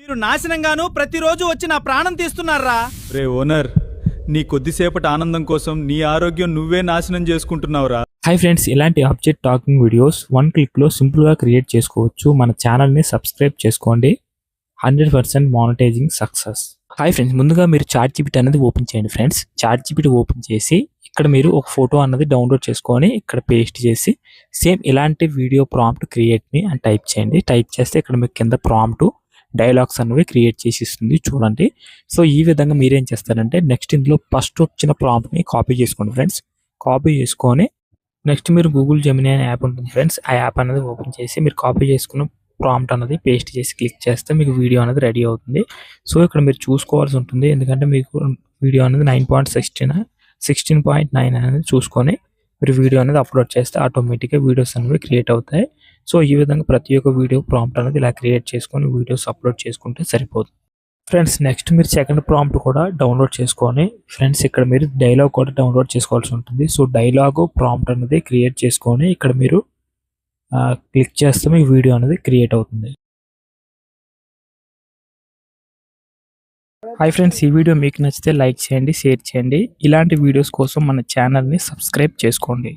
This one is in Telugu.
మీరు నాశనంగాను ప్రతిరోజు వచ్చి నా ప్రాణం తీస్తున్నారా? రే ఓనర్, నీ కొద్దిసేపటి ఆనందం కోసం నీ ఆరోగ్యం నువ్వే నాశనం చేసుకుంటున్నావురా. హాయ్ ఫ్రెండ్స్, ఇలాంటి ఆబ్జెక్ట్ టాకింగ్ వీడియోస్ 1 క్లిక్లో సింపుల్గా క్రియేట్ చేసుకోవచ్చు. మన ఛానల్ని సబ్స్క్రైబ్ చేసుకోండి. 100% మానిటైజింగ్ సక్సెస్. హాయ్ ఫ్రెండ్స్, ముందుగా మీరు చాట్‌జీపీటీ అనేది ఓపెన్ చేయండి ఫ్రెండ్స్. చాట్‌జీపీటీ ఓపెన్ చేసి ఇక్కడ మీరు ఒక ఫోటో అన్నది డౌన్లోడ్ చేసుకొని ఇక్కడ పేస్ట్ చేసి సేమ్ ఇలాంటి వీడియో ప్రాంప్ట్ క్రియేట్ మీ అని టైప్ చేయండి. టైప్ చేస్తే ఇక్కడ మీకు కింద ప్రాంప్ట్ డైలాగ్స్ అనేవి క్రియేట్ చేసి ఇస్తుంది చూడండి. సో ఈ విధంగా మీరేం చేస్తారంటే నెక్స్ట్ ఇందులో ఫస్ట్ వచ్చిన ప్రాంప్ట్ని కాపీ చేసుకోండి ఫ్రెండ్స్. కాపీ చేసుకొని నెక్స్ట్ మీరు గూగుల్ జెమినీ అనే యాప్ ఉంటుంది ఫ్రెండ్స్. ఆ యాప్ అనేది ఓపెన్ చేసి మీరు కాపీ చేసుకున్న ప్రాంప్ట్ అనేది పేస్ట్ చేసి క్లిక్ చేస్తే మీకు వీడియో అనేది రెడీ అవుతుంది. సో ఇక్కడ మీరు చూసుకోవాల్సి ఉంటుంది, ఎందుకంటే మీకు వీడియో అనేది 16.9 అనేది చూసుకొని మీరు వీడియో అనేది అప్లోడ్ చేస్తే ఆటోమేటిక్గా వీడియోస్ అనేవి క్రియేట్ అవుతాయి. సో ఈ విధంగా ప్రతి ఒక్క వీడియో ప్రాంప్ట్ అనేది ఇలా క్రియేట్ చేసుకొని వీడియోస్ అప్లోడ్ చేసుకుంటే సరిపోతుంది ఫ్రెండ్స్. నెక్స్ట్ మీరు సెకండ్ ప్రాంప్ట్ కూడా డౌన్లోడ్ చేసుకొని ఫ్రెండ్స్ ఇక్కడ మీరు డైలాగ్ కూడా డౌన్లోడ్ చేసుకోవాల్సి ఉంటుంది. సో డైలాగ్ ప్రాంప్ట్ అనేది క్రియేట్ చేసుకొని ఇక్కడ మీరు క్లిక్ చేస్తే మీ వీడియో అనేది క్రియేట్ అవుతుంది. హాయ్ ఫ్రెండ్స్, ఈ వీడియో మీకు నచ్చితే లైక్ చేయండి, షేర్ చేయండి. ఇలాంటి వీడియోస్ కోసం మన ఛానల్ని సబ్స్క్రైబ్ చేసుకోండి.